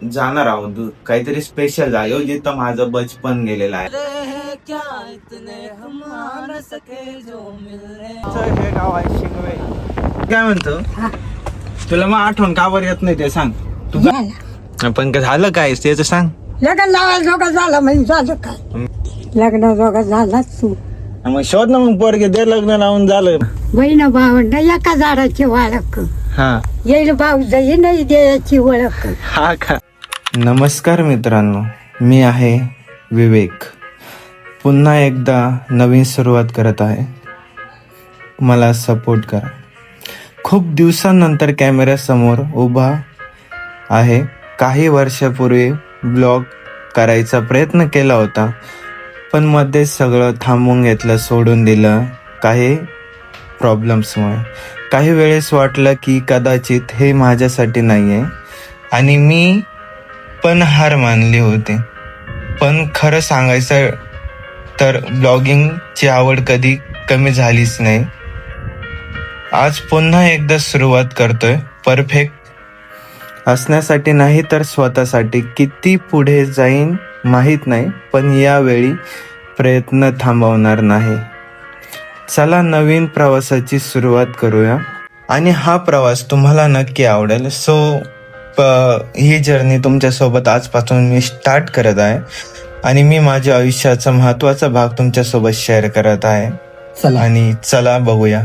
जाणार आहोत काहीतरी स्पेशल आहे जिथं माझं बचपन गेलेलं आहे. हे गाव आहे शिंगवे. काय म्हणतो तुला मग आठवण का बरं येत नाही ते सांग तू. पण झालं काय त्याचं सांग. लग्न लावायला जोगा झाला म्हणजे झालं काय. लग्न जोगा झाला तू मग शोध ना मग पोरगे दे लग्न लावून झालं. बहीण भावंड एका झाडाची ओळख हा येईल भाऊ जाई नाही द्यायची ओळख. हा का. नमस्कार मित्रांनो, मी आहे विवेक. पुन्हा एकदा नवीन सुरुवात करत आहे. मला सपोर्ट करा. खूप दिवसांनंतर कॅमेऱ्यासमोर उभा आहे. काही वर्षापूर्वी ब्लॉग करायचा प्रयत्न केला होता, पण मध्ये सगळं थांबवून घेतलं, सोडून दिलं काही प्रॉब्लेम्समुळे. काही वेळेस वाटलं की कदाचित हे माझ्यासाठी नाही आहे आणि मी पण हार मानली होती. पण खरं सांगायचं तर ब्लॉगिंगची आवड कधी कमी झालीच नाही. आज पुन्हा एकदा सुरुवात करतोय. परफेक्ट असण्यासाठी नाही तर स्वतःसाठी. किती पुढे जाईन माहीत नाही, पण यावेळी प्रयत्न थांबवणार नाही. चला नवीन प्रवासाची सुरुवात करूया आणि हा प्रवास तुम्हाला नक्की आवडेल. सो ही जर्नी तुमच्यासोबत आजपासून मी स्टार्ट करत आहे आणि मी माझ्या आयुष्याचा महत्त्वाचा भाग तुमच्यासोबत शेअर करत आहे. आणि चला बघूया.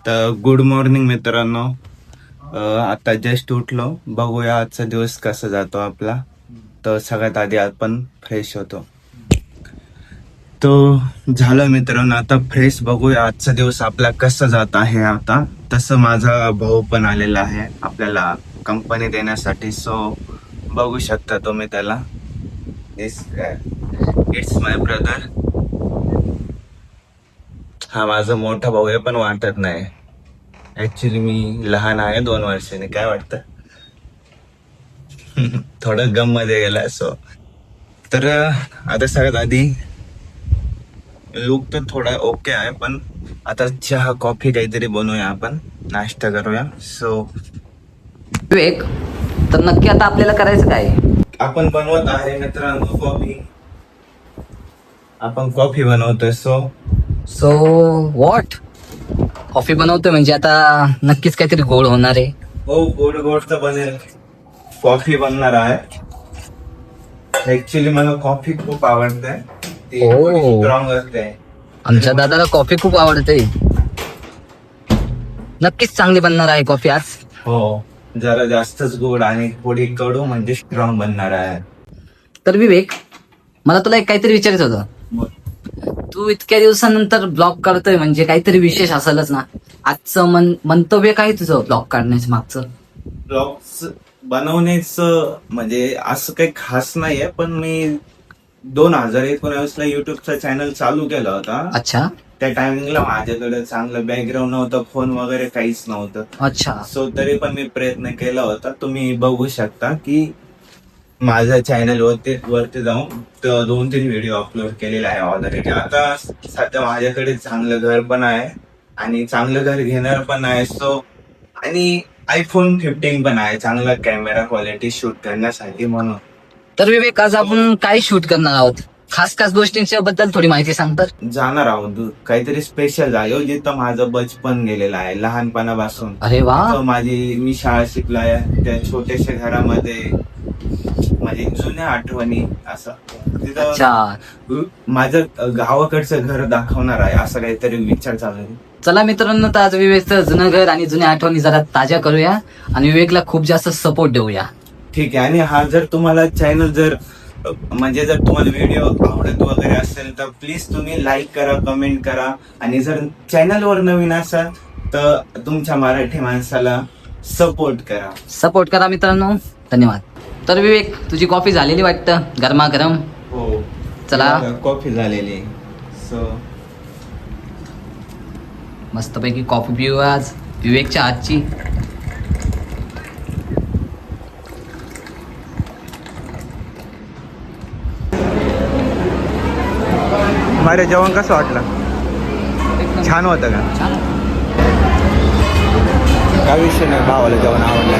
तर गुड मॉर्निंग मित्रांनो. आता जस्ट उठलो. बघूया आजचा दिवस कसा जातो आपला. तर सगळ्यात आधी आपण फ्रेश होतो. तो झालं मित्रांनो, आता फ्रेश. बघूया आजचा दिवस आपला कसा जात आहे. आता तसं माझा भाऊ पण आलेला आहे आपल्याला कंपनी देण्यासाठी. सो बघू शकता तुम्ही त्याला. It's my brother. हा माझा मोठा भाऊ आहे, पण वाटत नाही. ऍक्च्युली मी लहान आहे 2 वर्षांनी. काय वाटतं थोडं गम मध्ये गेला. सो तर आता सगळ्यात आधी लुक तर थोडा ओके आहे, पण आता चहा कॉफी काहीतरी बनवूया, आपण नाश्ता करूया. सो विवेक, तर नक्की आता आपल्याला करायचं काय? आपण बनवत आहे मित्रांनो कॉफी. आपण कॉफी बनवतोय. So what? कॉफी बनवतोय म्हणजे आता नक्कीच काहीतरी गोड होणार आहे. हो, गोड गोड तर बनेल. कॉफी बनणार आहे. ऍक्च्युली मला कॉफी खूप आवडते. स्ट्रॉंग असते. आमच्या दादाला कॉफी खूप आवडते. नक्कीच चांगली बनणार आहे कॉफी आज. हो, जरा जास्तच गोड आणि थोडी कडू म्हणजे स्ट्रॉंग बनणार आहे. तर विवेक, मला तुला एक काहीतरी विचारायचं होतं. तू इतक्या दिवसानंतर ब्लॉग करतोय म्हणजे काहीतरी विशेष असेलच ना. आजचं मंतव्य काय तुझं ब्लॉग काढण्याच्या मागचं? ब्लॉग्स बनवण्याचं म्हणजे असं काही खास नाहीये, पण मी 2019 ला युट्यूबचा चॅनल चालू केला होता. अच्छा. त्या टायमिंगला माझ्याकडे चांगलं बॅकग्राऊंड नव्हतं, फोन वगैरे काहीच नव्हतं. अच्छा. सो तरी पण मी प्रयत्न केला होता. तुम्ही बघू शकता की माझ्या चॅनल वरती जाऊन 2-3 व्हिडिओ अपलोड केलेले आहे ऑलरेडी. आता सध्या माझ्याकडे चांगलं घर पण आहे आणि चांगलं घर घेणार पण आहे. सो आणि iPhone 15 पण आहे, चांगला कॅमेरा क्वालिटी शूट करण्यासाठी. म्हणून तर विवेक, आज आपण काय शूट करणार आहोत? खास खास गोष्टींच्या बद्दल थोडी माहिती सांग तर. जाणार आहोत काहीतरी स्पेशल आहे जिथं माझं बचपन गेलेलं आहे लहानपणापासून. अरे वा. मी शाळा शिकलाय त्या छोट्याशा घरामध्ये. म्हणजे जुन्या आठवणी असं तिथं माझं गावाकडचं घर दाखवणार आहे, असं काहीतरी विचार चालू आहे. चला मित्रांनो, तर आज विवेकचं जुनं घर आणि जुन्या आठवणी जरा ताज्या करूया आणि विवेकला खूप जास्त सपोर्ट देऊया. ठीक आहे. आणि हा जर तुम्हाला चॅनल जर तुम्हाला व्हिडिओ आवडत वगैरे असेल तर प्लीज तुम्ही लाईक करा, कमेंट करा. आणि जर चॅनलवर नवीन असाल तर तुमच्या मराठी माणसाला सपोर्ट करा मित्रांनो. धन्यवाद. तर विवेक, तुझी कॉफी झालेली वाटतं गरमागरम. हो, चला कॉफी झालेली. सो मस्तपैकी कॉफी पिऊ आज विवेकच्या हातची. माझं जेवण कसं वाटलं? छान होतं का? छान. काय विषय नाही, भावाला जेवण आवडलं.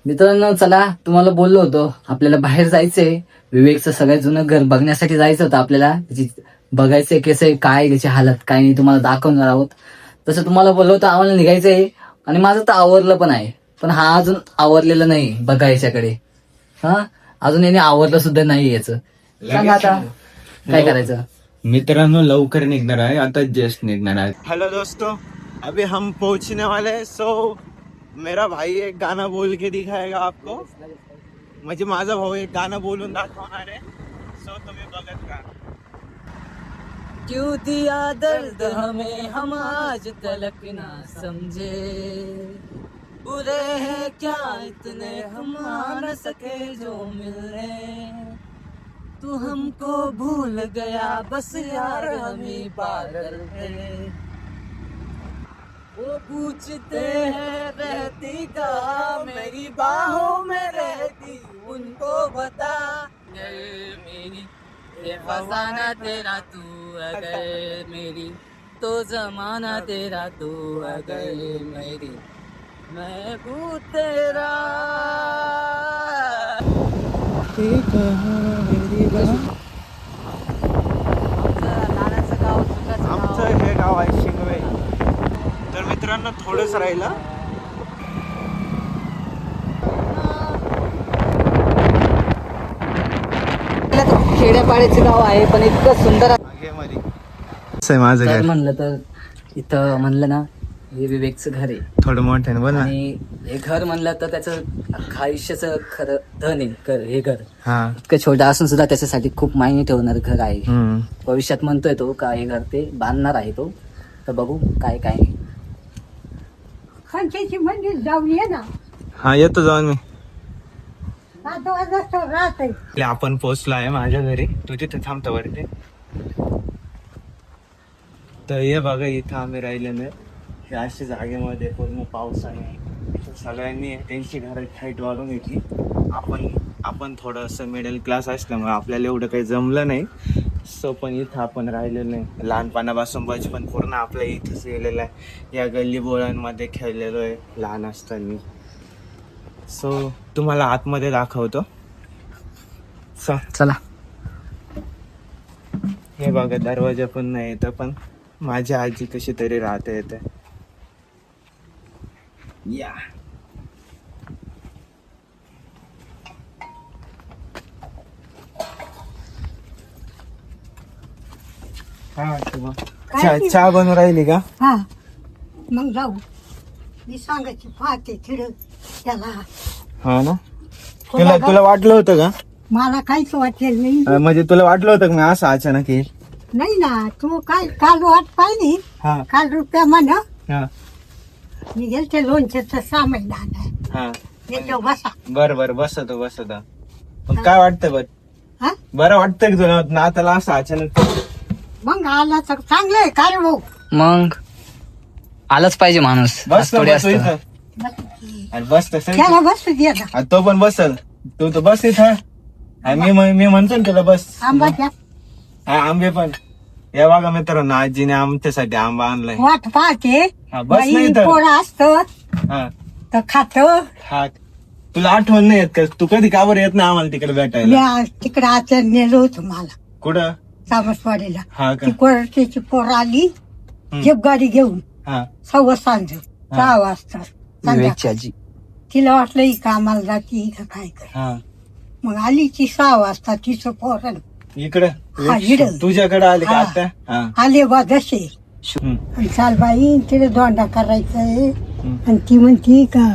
मित्रांनो चला, तुम्हाला बोललो होतो आपल्याला बाहेर जायचंय. विवेकचं सगळ्यात जुनं घर बघण्यासाठी जायचं होतं आपल्याला. त्याची बघायचंय कसं आहे, काय त्याची हालत काय नाही, तुम्हाला दाखवणार आहोत. तसं तुम्हाला बोललो होतं आम्हाला निघायचंय आणि माझं तर आवरलं पण आहे, पण हा अजून आवरलेलं नाही बघायच्याकडे. हा अजून याने आवरलं सुद्धा नाही याचं. सांग आता काय करायचं. मित्रांनो लवकर निघणार आहे, आता जस्ट निघणार आहे. हेलो दोस्तों, अभी हम पहुंचने वाले हैं. सो मेरा भाई एक गाना बोल के दिखाएगा आपको, म्हणजे माझा भाऊ एक गाणं बोलून दाखवणार आहे. सो तुम्ही बघत का. क्यों दिया दर्द हमें हम आज तलक ना समझे, बुरे हैं क्या इतने हम आ न सके जो मिलने, तू हमको भूल गया बस यार हम ही पागल थे, वो पूछते हैं रहती का मेरी बाहों में रहती, उनको बता अगर मेरी ये फसाना तेरा तू अगर मेरी, तो जमाना तेरा तू अगर मेरी, मैं हूँ तेरा. आमचं हे गाव आहे शिंगवे. तर मित्रांनो थोडंच राहिलं. खेड्यापाड्याचे गाव आहे पण इतकं सुंदर आहे माझं घर. घर. म्हणलं तर इथं म्हणलं ना हे विवेकचं घर आहे. थोडं मोठं बोल ना. आणि हे घर म्हणलं तर त्याचं अख्खं आयुष्याचं खरं धन आहे हे घर. हा. इतकं छोटं असून सुद्धा त्याच्यासाठी खूप मायने ठेवणार घर आहे. हम्म. भविष्यात म्हणतोय तो का हे घर ते बांधणार आहे तो. तर बघू काय काय. खंचेची मंदिर जाऊन ये ना. हा येतो जाऊन मी. 7 वाजता राहते. आपण पोहोचलो आहे माझ्या घरी. तू तिथे थांबतो वरती. तर ये बघा इथं आम्ही राहिलेलो आहे. हे अशा जागेमध्ये पूर्ण पावसाने सगळ्यांनी त्यांची घरात हाईट वाढवून घेतली. आपण थोडंसं मिडल क्लास असल्यामुळे आपल्याला एवढं काही जमलं नाही. सो पण इथं आपण राहिलेलं नाही. लहानपणापासून बचपन पूर्ण आपल्या इथंच गेलेलं आहे. या गल्ली बोळांमध्ये खेळलेलो आहे लहान असताना. सो तुम्हाला आतमध्ये दाखवतो. चला. हे बघा दरवाजा पण नाही येतं, पण माझी आजी कशी तरी राहते येते. या चहा बनवून राहिली का? हा मग जाऊ. मी सांगायची पाहते तिड त्याला. हा ना. तुला वाटलं होतं का? मला काहीच वाटेल नाही. म्हणजे तुला वाटलं होतं का मी असं अचानक येईल? नाही ना. तू काय काल वाट पाहिली. हा काल रुपया म्हण हा मी गेलते लोणच्याचं सामान आणाय. हा. याच्यावर बसा. बर बसतो. पण काय वाटतं हा बरं वाटतं की तुला नाताला असं अचानक? मग आला तर चांगलं आहे का रे भाऊ. मग आलंच पाहिजे माणूस. बस थोडी असतं. बस त्याला बसू दे ना. तो पण बसल. तू तर बस इथं. मी म्हणतो ना तुला बस. आंबा घ्या. हा आंबे पण. या बघा मित्रांनो आजीने आमच्यासाठी आंबा आणलाय. वाट पाहते. हा, बस नाही तर. पोळा असत हा तर खात. हा. तुला आठवण नाही येत का? तू कधी का बरं येत नाही आम्हाला तिकडे भेटायला? तिकडे आचार नेलं होतं मला कुठं? तामसवाडीला. हा का? ती कोरटीची पोर आली जीप गाडी घेऊन. हा 6 सांज 6 वाजता संध्याकाळी. विवेकची आजी. तिला वाटलं ही कामाला जाती का काय कर. हा. मग आली ती 6 वाजता तिचं पोरण इकडे हा, इकडं. तुझ्याकडे आले का हा. आता? हा. आले बा जसे. हम्म. आणि चाल बाई तिला दोंडा करायचाय. हम्म. आणि ती म्हणती का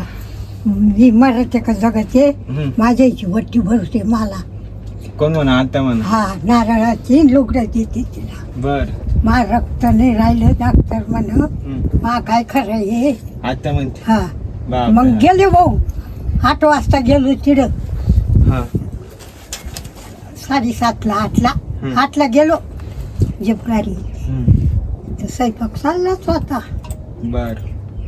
मी मरते का जगते. हम्म. माझ्या इची वट्टी भरते मला. कोण म्हणा आता म्हणा? हा नारळाची लुगडं देते तिला. बर. मा रक्त नाही राहिलं डॉक्टर म्हण. हम्म. मा काय खरं हे. आता म्हणते. हा बापरे. मग गेले भाऊ 8 वाजता गेलो तिथं. हा 7:30ला 8ला हम्म. 8ला गेलो जीप गाडी. हम्म. तर स्वयंपाक चाललाच होता. बर.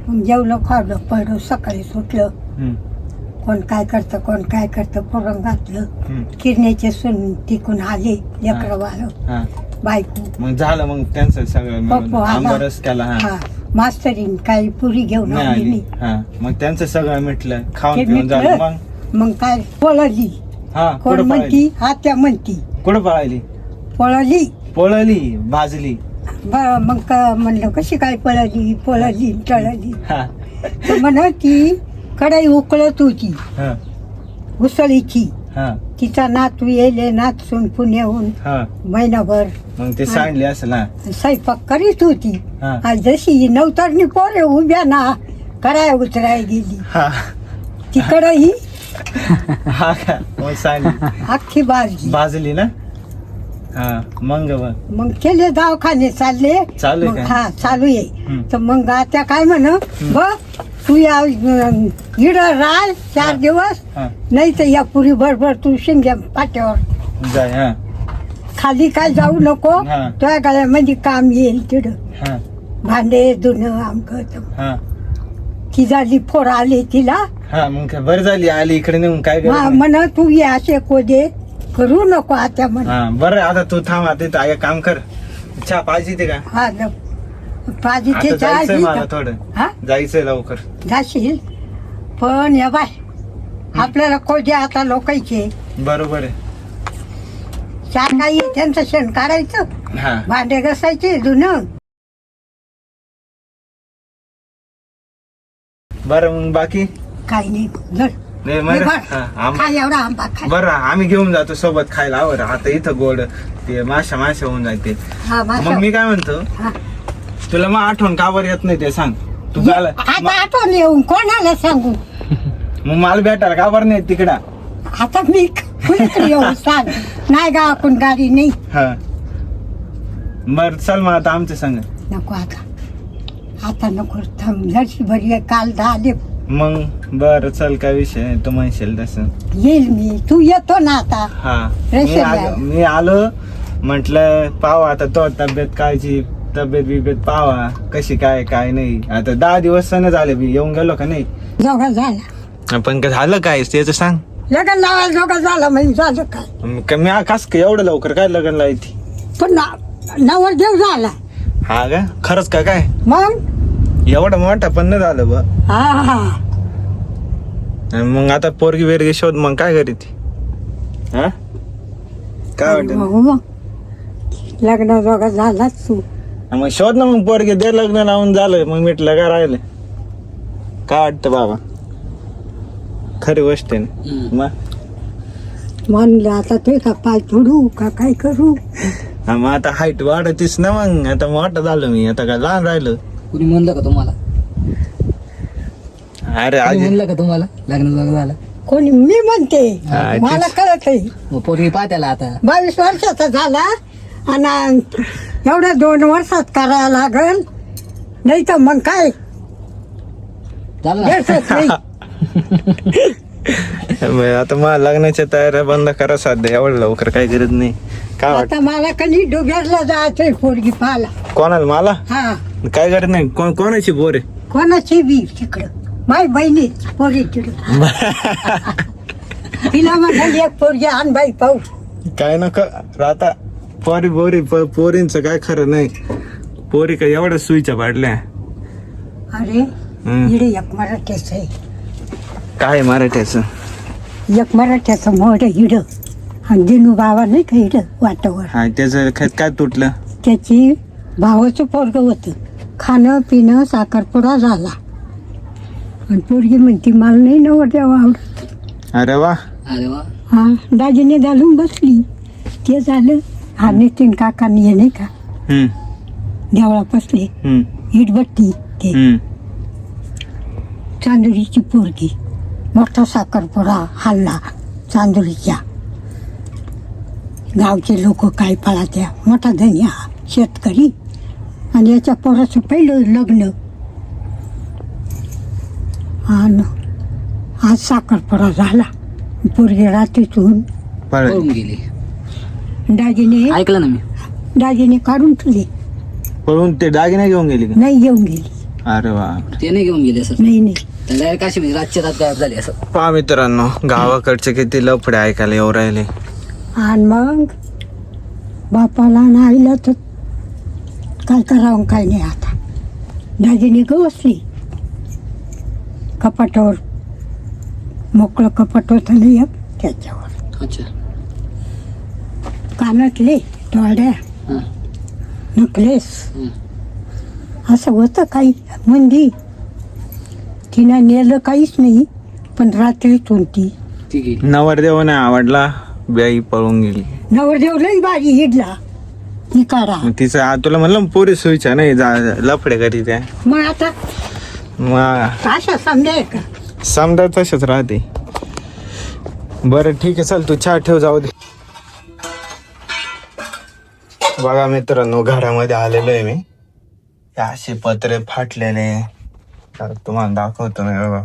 मग जेवलं खावलं पडलं सकाळी सुटलं. हम्म. कोण काय करतं पुरण घातलं. हम्म. किरण्याचे सून तिकून आले लेकरं बाळ हा बायको. मग झालं मग त्यांचं सगळं मिळून पप्पू आला. आंबा रस केला. हा हा मास्तरीन काही पुरी घेऊन नाही आली आली नाही. हा मग त्यांचं सगळं मिटलं ते खाऊन पिऊन झालं मिटलं. मग मग काय पळली. हा कोण कुठं पळाली म्हणती आत्या म्हणती कुठं पळाली पळली. पळली भाजली मग म्हणलं कशी काय पळली टळली. हा तर म्हण ती कढाई उकळत होती हा उसळीची. हा तिचा नातू येले नातसून पुण्याहून हा महिनाभर मग ते सांडले असेल ना स्वयंपाक करीत होती. हा. आज जशी नवतरणी पोरे उभ्या ना कढाई उतराय गेली. हा ती कढाई हा का मग सांडली अख्खी भाजली ना हा मग मग केले दवाखाने चालले. चालू आहे मग का? हा चालू आहे. हम्म. तर मग त्या काय म्हण ब तू या इड राह 4 दिवस हा नाही तर या पुरी बरोबर तू शिंग्या पाट्यावर जाय हा खाली काय जाऊ नको. हा. तुझ्या गळ्यामध्ये काम येईल तिथं हा भांडे धुणं आमक. हा ती झाली फोर आले तिला. हा मग काय बरं झाली आली इकडे नेऊन काय गरज नाही. म्हण तू ये असे कोदे करू नको आता म्हण. हा बरं आता तू थांब आता इथं एक काम कर चहा पाहिजे ते का हा पाहिजे आता ते जायचंय मला चहा थोडं हा जायचंय लवकर जाशील पण या बाय आपल्याला कोजे आता लोकांचे बरोबर आहे चार काही त्यांचं शेण काढायचं हा भांडे घासायचे धुणं. बरं मग बाकी काही नाही जर नाही बरं हा, खा एवढा आंबा खा. बरं आम्ही घेऊन जातो सोबत खायला आवर आता इथं गोड ते माशा होऊन जाते हा मग मी काय म्हणतो हा. तुला मग आठवण का बरं येत नाही ते सांग तू झालं आता आठवण येऊन कोणाला सांगू. मग मला भेटायला का बरं नाही तिकडा आता मी कुणीकडे येऊ सांग. नाही गा आपण गाडी नाही. हा बर चल मग आता आमच्या संग नको आता नको थांब जरशी बरी काल झाले. मग बर चल काय विषय नाही, तू म्हणशील तसं येईल मी तू येतो ना आता. हा रेशन मी आलो म्हटलं पावा आता तो तब्येत बिब्येत पावा कशी काय काय नाही आता 10 दिवस सण झाले मी येऊन गेलो का नाही जोगा झाला पण झालं काय त्याच सांग लग्न लावायला जोगा झाला म्हणजे झालं काय. मी कस एवढं लवकर काय लग्न लावायची पण नवरदेव झाला. हा का खरंच का काय मग एवढं मोठा पण नाही झालं बा हा हा मग आता पोरगी वेरगी शोध मग काय करीत ती? हा काय वाटत मग लग्न जोगा झालाच तू. मग शोध ना मग पोरगी दे लग्न लावून झालं मग मिटलं का राहिलं काय वाटतं बाबा खरी गोष्ट आहे ना मग म्हणलं आता ते का पाय तोडू का काय करू. हा, मग आता हाईट वाढतीस ना मग आता मोठं झालं मी आता काय लहान राहिलं कुणी म्हणलं का तुम्हाला अरे कुणी आज म्हणलं का तुम्हाला लग्न झालं कोणी मी म्हणते हा, मला कळत आहे. मग पोरगी पाहत्याला आता 22 वर्षाचा झाला आणि एवढ्या 2 वर्षात करायला लागल नाही तर मग काय झालं ना? देशच नाही. मग आता मला लग्नाच्या तयाऱ्या बंद करा सध्या एवढं लवकर काही गरज नाही काय वाटत आता मला कधी डोंगरला जायचंय पोरगी पाहायला. कोणाला मला हा काय गरज नाही कोणाची बोर आहे कोणाची बी तिकडं माय बहिणी पोरी तिकडं तिला म्हणाली एक पोरगी आण बाई पाहू. काय नका राहता पोरींचं काय खरं नाही पोरी काय एवढ्या सुईच्या पाडल्या अरे इकडे एक मराठ्याचं आहे काय मराठ्याचं एक मराठ्याचं मोठ हिड आणि दिनू बाबा नाही का हिड वाटावर हा त्याचं काय तुटलं त्याची भावाचं पोरग होतं. खाणं पिणं साखरपुडा झाला आणि पोरगी म्हणती मला नाही नवरदेव आवडत. अरे वा अरे वा हा दाजीने घालून बसली ते झालं. हा नितीन काकांनी हे नाही का हम्म देवळा बसले हम्म इटभट्टी ते हम्म चांदुरीची पोरगी मोठा साखरपुडा हल्ला चांदुरीच्या गावचे लोक काय पळात्या मोठा धनी हा शेतकरी आणि याच्या पोराचं पहिलं लग्न आणि आज साखरपुडा झाला पोरगी रात्रीतून पळून गेली दाजीने ऐकलं ना मी दाजीने काढून ठेवले. पळून ते दागिने घेऊन गेली का नाही घेऊन गेली. अरे वा ते नाही घेऊन गेले असं नाही नाही डायरेक्ट काशी म्हणजे रातच्या रात गायब झाली असं. पहा मित्रांनो गावाकडचे किती लफडे ऐकायला येऊ राहिले आणि मग बापाला आणि आईला तर काय करावं काय नाही आता दाजीने बसली कपाटावर, मोकळं कपाट होतं ना एक, त्याच्यावर अच्छा. कानातले, तोड्या, हा. नकलेस हम्म. असं होतं काही. मंदी तिनं नेलं काहीच नाही, पण रात्रीतून ती ती गेली. नवरदेव नाही आवडला, बाई पळून गेली. नवरदेव लई बाजी हिडला निकारा. मग तिचं तुला म्हणलं पोरी सोयीच्या नाही लफडे करी त्या. मग आता मग अशा समजाय का? समजा तसंच राहते. बरं ठीक आहे, चल तू चहा ठेव, जाऊ दे. बघा मित्रांनो, घरामध्ये आलेलो आहे मी. हे असे पत्रे फाटलेले तर तुम्हाला दाखवतो मी. बघा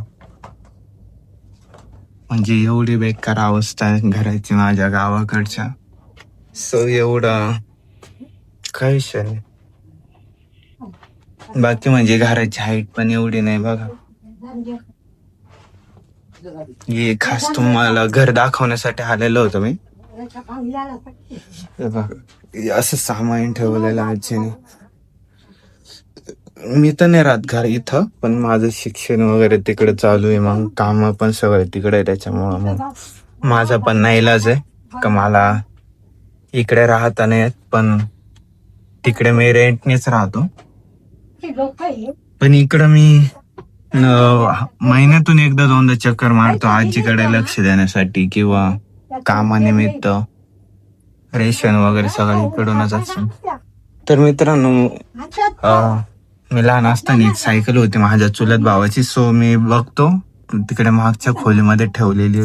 म्हणजे एवढी बेकार अवस्था आहे घराची माझ्या गावाकडच्या. सो एवढं काही विषय नाही. बाकी म्हणजे घराची हाईट पण एवढी नाही. बघा हे खास तुम्हाला घर दाखवण्यासाठी आलेलो होतो मी. हे बघा, हे असं सामान ठेवलेलं आजीने. मी तर नाही राहत घर इथं, पण माझं शिक्षण वगैरे तिकडे चालू आहे, मग काम पण सगळं तिकडे आहे. त्याच्यामुळं मग माझा पण नाही इलाज आहे का मला इकडे राहता नाही येत, पण तिकडे मी रेंटनेच राहतो. पण इकडं मी महिन्यातून एकदा दोनदा चक्कर मारतो आजीकडे लक्ष देण्यासाठी, किंवा कामानिमित्त रेशन वगैरे सगळं इकडूनच असतं. तर मित्रांनो, मी लहान असताना एक सायकल होती माझ्या चुलत भावाची. सो मी बघतो तिकडे मागच्या खोलीमध्ये ठेवलेली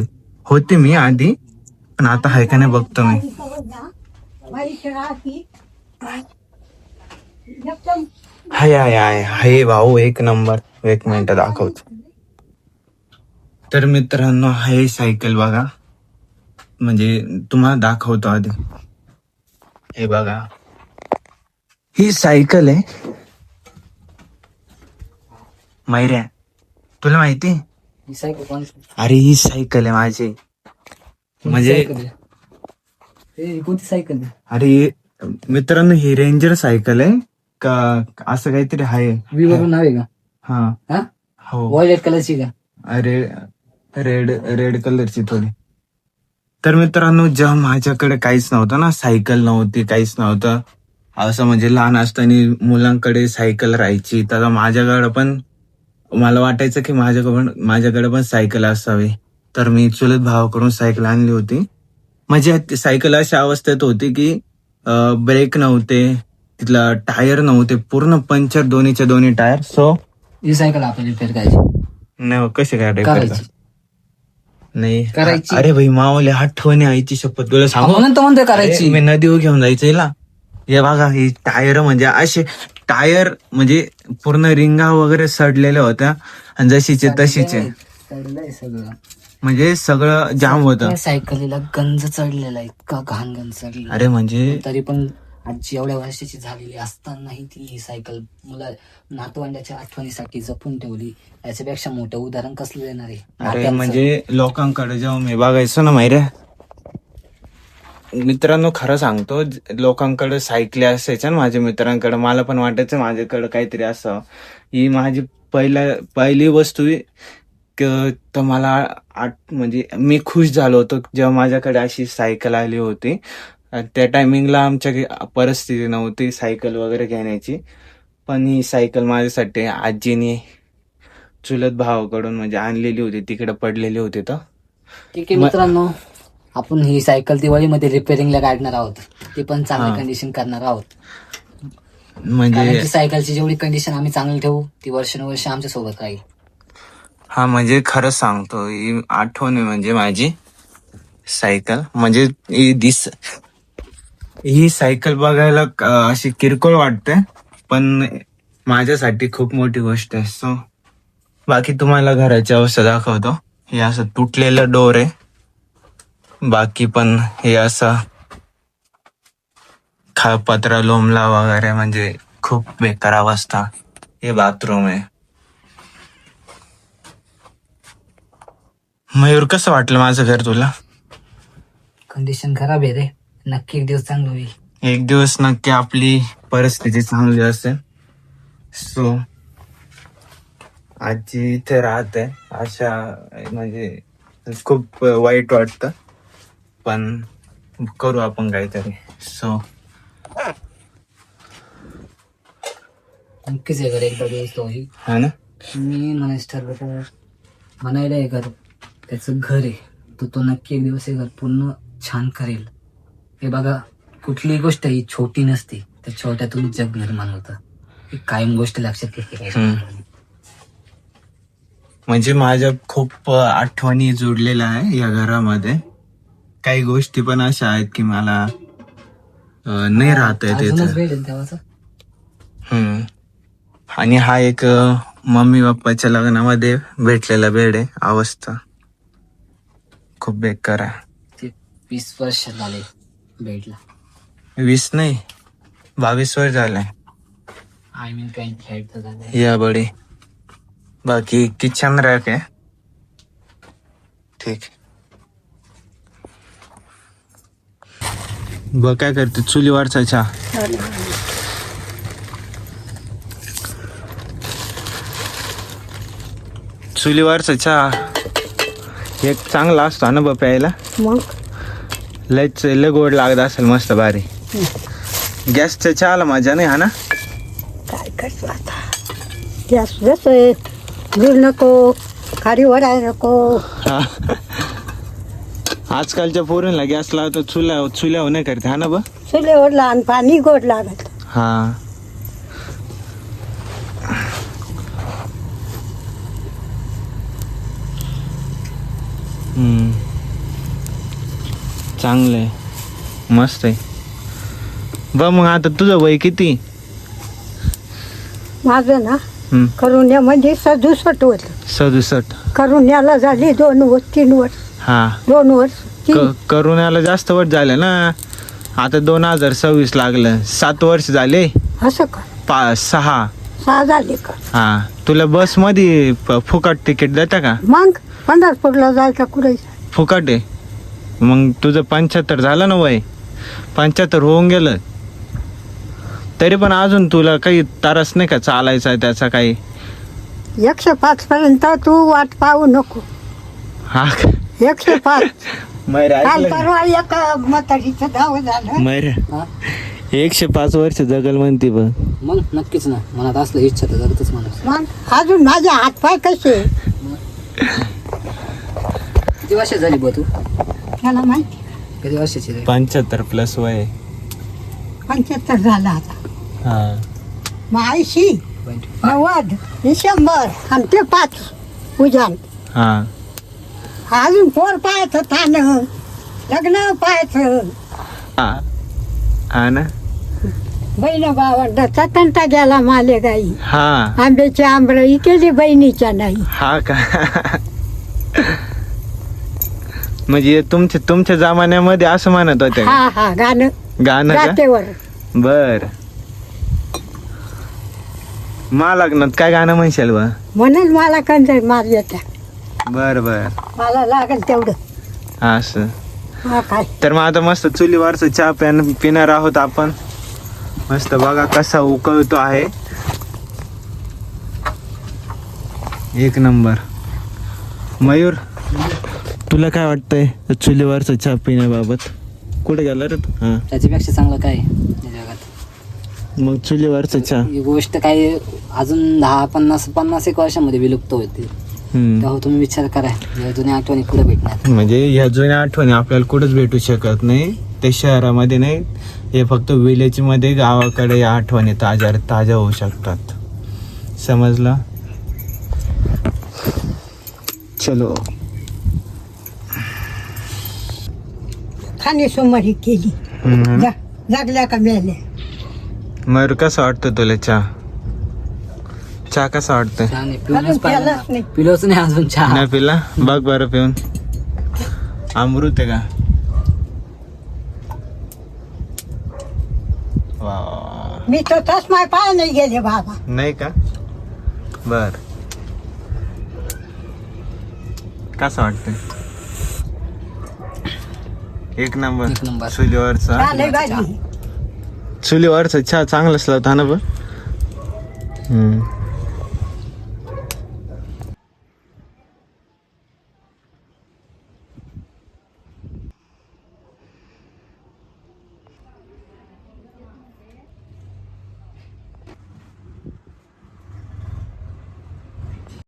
होती मी आधी, पण आता हाय का नाही बघतो मी. हाय हाय हाय हाय भाऊ, एक नंबर. एक मिनिट दाखवतो. तर मित्रांनो, हाय सायकल बघा, म्हणजे तुम्हाला दाखवतो आधी. हे बघा, ही सायकल आहे. मैऱ्या, तुला माहिती? ही सायकल कोण? अरे ही सायकल आहे माझी. म्हणजे कोणती सायकल? अरे मित्रांनो, ही रेंजर सायकल आहे का असं काहीतरी आहे. वरून नाव आहे का? हा हो. व्हायलेट कलरची का? अरे रेड कलरची थोडी. तर मित्रांनो, जेव्हा माझ्याकडे काहीच नव्हतं ना, सायकल नव्हती, काहीच नव्हतं, असं म्हणजे लहान असताना मुलांकडे सायकल राहायची, तर माझ्याकडे पण मला वाटायचं की माझ्याकडे पण सायकल असावी. तर मी चुलत भावाकडून सायकल आणली होती. म्हणजे ती सायकल अशा अवस्थेत होती की ब्रेक नव्हते, तिथला टायर नव्हते, पूर्ण पंक्चर, दोन्हीच्या दोन्ही टायर. सो ही सायकल आपण रिपेअर करायची. नाही, कसे काय करायची नाही करायची. अरे भाई, मावले आठवणी आईची शपथ तुला सांगू. म्हणून तर म्हणतोय करायची. मी नदीवर घेऊन जायचं हिला. हे बघा, ही टायर म्हणजे असे टायर म्हणजे पूर्ण रिंगा वगैरे सडलेल्या होत्या, आणि जशीचे तशीचे, सगळं म्हणजे सगळं जाम होतं. त्या सायकलीला गंज चढलेला, इतका घाण गंज चढलेला. अरे म्हणजे तरी पण आजी एवढ्या वर्षाची झालेली असतानाही ती ही सायकल नातवंडाच्या आठवणीसाठी जपून ठेवली. याच्यापेक्षा मोठं उदाहरण कसलं देणार आहे? अरे म्हणजे लोकांकडे जेव्हा मी बघायचो ना माहिती, मित्रांनो खरं सांगतो, लोकांकडे सायकली असायच्या ना माझ्या मित्रांकडे, मला पण वाटायचं माझ्याकडे काहीतरी असावं. ही माझी पहिली वस्तू तर मला म्हणजे मी खुश झालो होतो जेव्हा माझ्याकडे अशी सायकल आली होती. त्या टायमिंगला आमच्या परिस्थिती नव्हती सायकल वगैरे घेण्याची, पण ही सायकल माझ्यासाठी आजीने चुलत भावाकडून म्हणजे आणलेली होती, तिकडे पडलेली होती. तर ठीक आहे मित्रांनो, आपण ही सायकल दिवाळीमध्ये रिपेअरिंगला काढणार आहोत, ती पण चांगली कंडिशन करणार आहोत. म्हणजे सायकलची जेवढी कंडिशन आम्ही चांगली ठेवू, ती वर्षानुवर्ष आमच्या सोबत राहील. हा म्हणजे खरंच सांगतो, ही आठवण आहे म्हणजे माझी सायकल. म्हणजे ही सायकल बघायला अशी किरकोळ वाटते, पण माझ्यासाठी खूप मोठी गोष्ट आहे. सो बाकी तुम्हाला घराची अवस्था दाखवतो. हे असं तुटलेलं डोर आहे, बाकी पण हे असं पत्रा लोंबला वगैरे, म्हणजे खूप बेकार अवस्था. हे बाथरूम आहे. मयूर, कसं वाटलं माझं घर तुला? कंडिशन खराब आहे रे, नक्की एक दिवस चांगलं होईल. एक दिवस नक्की आपली परिस्थिती चांगली असेल. सो आजी इथे राहते अशा म्हणजे खूप वाईट वाटतं, पण करू आपण काहीतरी. सो नक्कीच आहे घर एकदा दिवस तो होईल. हा ना. मी म्हणायचं ठरलं तर म्हणायला आहे घर त्याचं घर आहे, तो नक्की एक दिवस हे घर पूर्ण छान करेल. हे बघा, कुठलीही गोष्ट ही छोटी नसते, त्या छोट्यातून जग निर्माण होतं. ही कायम गोष्ट लक्षात घेतली पाहिजे. म्हणजे माझ्या खूप आठवणी जोडलेल्या आहे या घरामध्ये. काही गोष्टी पण अशा आहेत की मला नाही राहता येत अजूनच इथं. भेटेल तेव्हाच. आणि हा एक मम्मी पप्पाच्या लग्नामध्ये भेटलेला बेड आहे. अवस्था खूप बेकार आहे. ते 20 वर्ष झाले बेडला. 20 नाही 22 वर्ष झालंय. आय मीन काही हेड झालं. या बडी. बाकी किचन रॅक आहे. ठीक. बघ काय करते, चुलीवरचा चहा. चुलीवरचा चहा एक चांगला असतो ना बा प्यायला. मग लय गोड लागत असेल, मस्त भारी. गॅसच्या चहाला मजा नाही हा ना. काय करतो आता, गॅस जसं दूर नको, खारी वडाय नको. हा. आजकालच्या पोरींना गॅस लावतो, चुल्यावर नाही करते हा ना बा. चुलीवर लहान पाणी गोड लागत. हा. चांगलंय, मस्त आहे. बा मग आता तुझं वय किती? माझं ना करुण्यामध्ये 67 होत. 67. करुण्याला झाली 2-3 वर्ष. हा. 2 वर्ष. करुण्याला जास्त वर्ष झाले ना. आता 2026 लागलं, 7 वर्ष झाले. असं का? 6 झाले का? हा. तुला बस मध्ये फुकट तिकीट देता का? मग पंढरपूरला जायचं कुठे? फुकट आहे. मग तुझं 75 झालं ना वय. 75 होऊन गेलं तरी पण अजून तुला काही त्रास नाही का चालायचा त्याचा काही? 105 पर्यंत तू वाट पाहू नको. हा. 105. मैरा काल ऐकलं? परवा एक म्हातारीचं धाव झालं. मैरा हा? 105 वर्ष जगल म्हणते बघ. मग नक्कीच ना, मनात असलं इच्छा तर करतच माणूस. मग अजून माझे हातपाय कसे? किती वर्ष झाली बा तू? त्याला माहिती. किती वर्षाची रे? 75 प्लस वय. 75 झाला आता. हा. मग 80, 90, 100 आणि ते 5 उजान. हा. अजून पोर पाहायचं, थानं लग्न पाहायचं. हा ना. बहिण भावंडाचा तंटा गेला माले गाई. हा. आंब्याची आंबरई केली बहिणीच्या नाही. हा का. म्हणजे तुमच्या जमान्यामध्ये असं म्हणत होते का? हा गाणं गाणं का? जातेवर. बर. मा लग्नात काय गाणं म्हणशाल बा? म्हणून मला कंजर मार येत्या. बर बर. मला लागेल तेवढं. असं. हा काय तर मग आता मस्त चुलीवरचं चहा पिणार आहोत आपण. मस्त बघा कसा उकळतो आहे, एक नंबर. मयूर, तुला काय वाटतंय चुलीवरचं चहा पिण्याबाबत? कुठे गेला रे तू? हा. त्याच्यापेक्षा चांगलं काय आहे या जगात? मग चुलीवरचं चहा. ही गोष्ट काय अजून 10-50 एक वर्षामध्ये विलुप्त होते. तेव्हा तुम्ही विचार करा, या जुन्या आठवणी पुढे भेटणार. म्हणजे ह्या जुन्या आठवणी आपल्याला कुठंच भेटू शकत नाही, ते शहरामध्ये नाही. हे फक्त विलेज मध्ये, गावाकडे या आठवणी ताज्या होऊ शकतात. समजलं? चलो. खाणे सोमवारी केली. जागल्या का मेल्या. मयूर, कसं वाटतं तुला चहा? चहा कसा वाटतंय? चहा नाही, अजून पिऊनच पाहिलं प्यायलाच ना. नाही. पिलोच नाही अजून चहा. नाही पिला? बघ बरं पिऊन. अमृत आहे का? वा. मी तर तसमाय पाय नाही गेले बाबा. नाही का? बर. कसं वाटतंय? एक नंबर. एक नंबर. चुलीवरचा चालय भाजी. चुलीवरचा चहा चांगलाच लावता ना बघ.